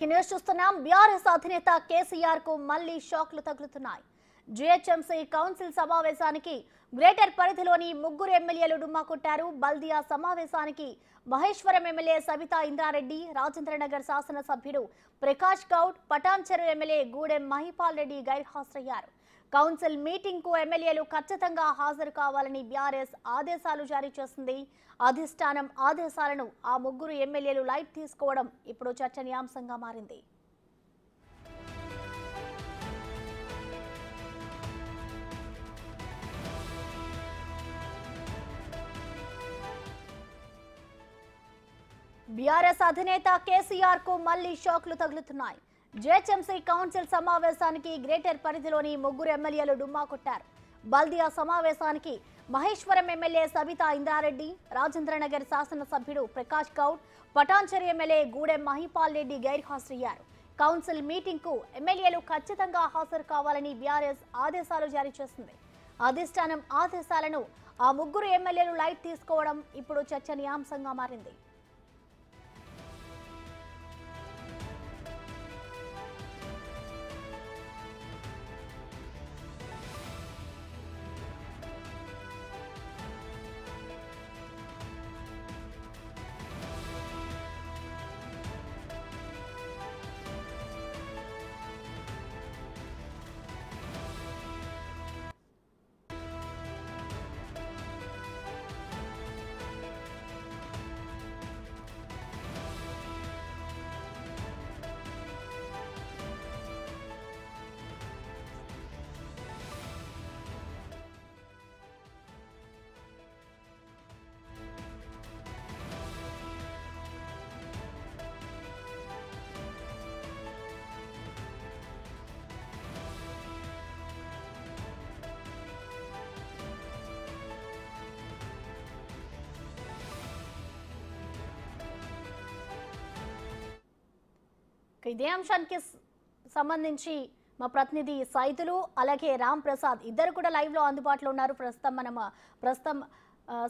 News చూస్తున్నాం. BRS అధినేత కేసీఆర్ కు మళ్లీ షాక్లు తగులుతున్నాయి. జీహెచ్ఎంసీ కౌన్సిల్ సమావేశానికి గ్రేటర్ పరిధిలోని ముగ్గురు ఎమ్మెల్యేలు డుమ్మా కొట్టారు. బల్దియా సమావేశానికి మహేశ్వరం ఎమ్మెల్యే సబితా ఇంద్రారెడ్డి, రాజేంద్రనగర్ శాసనసభ్యుడు ప్రకాష్ గౌడ్, పటాన్చెరు ఎమ్మెల్యే గూడెం మహిపాల్ రెడ్డి గైర్హాజరయ్యారు. కౌన్సిల్ మీటింగ్ కు ఎమ్మెల్యేలు ఖచ్చితంగా హాజరు కావాలని బీఆర్ఎస్ ఆదేశాలు జారీ చేసింది. అధిష్టానం ఆదేశాలను ఆ ముగ్గురు ఎమ్మెల్యేలు లైట్ తీసుకోవడం ఇప్పుడు చర్చనీయాంశంగా మారింది. బీఆర్ఎస్ అధినేత కేసీఆర్ కు మళ్లీ షాక్లు తగులుతున్నాయి. జీహెచ్ఎంసీ కౌన్సిల్ సమావేశానికి గ్రేటర్ పరిధిలోని ముగ్గురు ఎమ్మెల్యేలు డుమ్మా కొట్టారు. బల్దియా సమావేశానికి మహేశ్వరం ఎమ్మెల్యే సబితా ఇంద్రారెడ్డి, రాజేంద్రనగర్ శాసనసభ్యుడు ప్రకాష్ గౌడ్, పటాన్చెరు ఎమ్మెల్యే గూడెం మహిపాల్ రెడ్డి గైర్హాజరయ్యారు. కౌన్సిల్ మీటింగ్ కు ఎమ్మెల్యేలు ఖచ్చితంగా హాజరు కావాలని బీఆర్ఎస్ ఆదేశాలు జారీ చేసింది. అధిష్టానం ఆదేశాలను ఆ ముగ్గురు ఎమ్మెల్యేలు లైట్ తీసుకోవడం ఇప్పుడు చర్చనీయాంశంగా మారింది. ఇదే అంశానికి సంబంధించి మా ప్రతినిధి సైదులు అలాగే రామ్ ప్రసాద్ ఇద్దరు కూడా లైవ్ లో అందుబాటులో ఉన్నారు. ప్రస్తుతం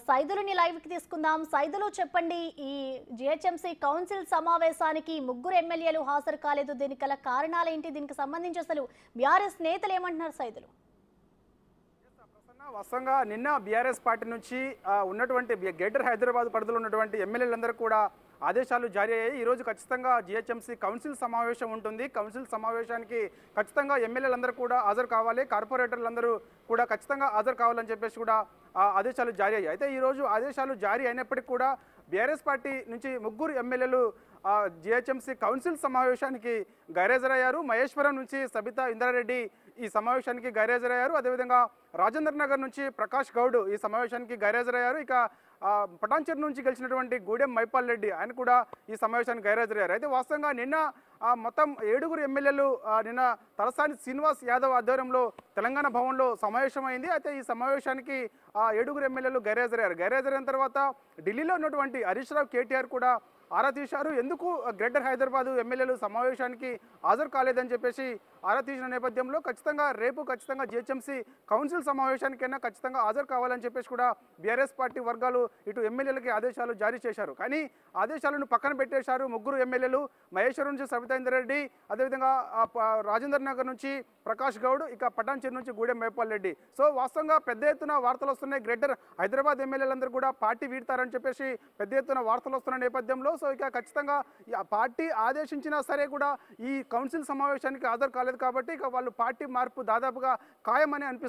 సైదులుని లైవ్ కి తీసుకుందాం. సైదులు చెప్పండి, ఈ జిహెచ్ఎంసీ కౌన్సిల్ సమావేశానికి ముగ్గురు ఎమ్మెల్యేలు హాజరు కాలేదు, దీనికి గల కారణాలు ఏంటి? దీనికి సంబంధించి అసలు బీఆర్ఎస్ నేతలు ఏమంటున్నారు? సైదులు వాస్తవంగా నిన్న బీఆర్ఎస్ పార్టీ నుంచి ఉన్నటువంటి గ్రేటర్ హైదరాబాద్ పరిధిలో ఉన్నటువంటి ఎమ్మెల్యేలందరూ కూడా ఆదేశాలు జారీ అయ్యాయి. ఈరోజు ఖచ్చితంగా జిహెచ్ఎంసీ కౌన్సిల్ సమావేశం ఉంటుంది. కౌన్సిల్ సమావేశానికి ఖచ్చితంగా ఎమ్మెల్యేలందరూ కూడా హాజరు కావాలి, కార్పొరేటర్లందరూ కూడా ఖచ్చితంగా హాజరు కావాలని చెప్పేసి కూడా ఆదేశాలు జారీ అయ్యాయి. అయితే ఈరోజు ఆదేశాలు జారీ అయినప్పటికీ కూడా బీఆర్ఎస్ పార్టీ నుంచి ముగ్గురు ఎమ్మెల్యేలు జిహెచ్ఎంసీ కౌన్సిల్ సమావేశానికి గైర్హాజరయ్యారు. మహేశ్వరం నుంచి సబితా ఇంద్రారెడ్డి ఈ సమావేశానికి గైర్హాజరయ్యారు. అదేవిధంగా రాజేంద్ర నగర్ నుంచి ప్రకాష్ గౌడ్ ఈ సమావేశానికి గైర్హాజరయ్యారు. ఇక పటాన్చెరు నుంచి గెలిచినటువంటి గూడెం మహిపాల్ రెడ్డి ఆయన కూడా ఈ సమావేశానికి గైర్హాజరయ్యారు. అయితే వాస్తవంగా నిన్న మొత్తం 7 ఎమ్మెల్యేలు నిన్న తలసాని శ్రీనివాస్ యాదవ్ ఆధ్వర్యంలో తెలంగాణ భవన్లో సమావేశమైంది. అయితే ఈ సమావేశానికి 7 ఎమ్మెల్యేలు గైర్హాజరైన తర్వాత ఢిల్లీలో ఉన్నటువంటి హరీష్ రావు, కేటీఆర్ కూడా ఆరా తీశారు. ఎందుకు గ్రేటర్ హైదరాబాద్ ఎమ్మెల్యేలు సమావేశానికి హాజరు కాలేదని చెప్పేసి ఆరా తీసిన నేపథ్యంలో రేపు ఖచ్చితంగా జిహెచ్ఎంసీ కౌన్సిల్ సమావేశానికైనా ఖచ్చితంగా హాజరు కావాలని చెప్పేసి కూడా బీఆర్ఎస్ పార్టీ వర్గాలు ఇటు ఎమ్మెల్యేలకి ఆదేశాలు జారీ చేశారు. కానీ ఆదేశాలను పక్కన పెట్టేశారు. ముగ్గురు ఎమ్మెల్యేలు మహేశ్వరం నుంచి సబితా ఇంద్రారెడ్డి, అదేవిధంగా రాజేంద్ర నగర్ నుంచి ప్రకాష్ గౌడ్, ఇక పటాన్చెరు నుంచి గూడెం మహిపాల్ రెడ్డి. సో వాస్తవంగా పెద్ద ఎత్తున వార్తలు వస్తున్నాయి. గ్రేటర్ హైదరాబాద్ ఎమ్మెల్యేలందరూ కూడా పార్టీ వీడతారని చెప్పేసి పెద్ద ఎత్తున వార్తలు వస్తున్న నేపథ్యంలో సో ఇక ఖచ్చితంగా పార్టీ ఆదేశించినా సరే కూడా ఈ కౌన్సిల్ సమావేశానికి హాజరు కాలేదు కాబట్టి ఇక వాళ్ళు పార్టీ మార్పు దాదాపుగా ఖాయమని అనిపిస్తుంది.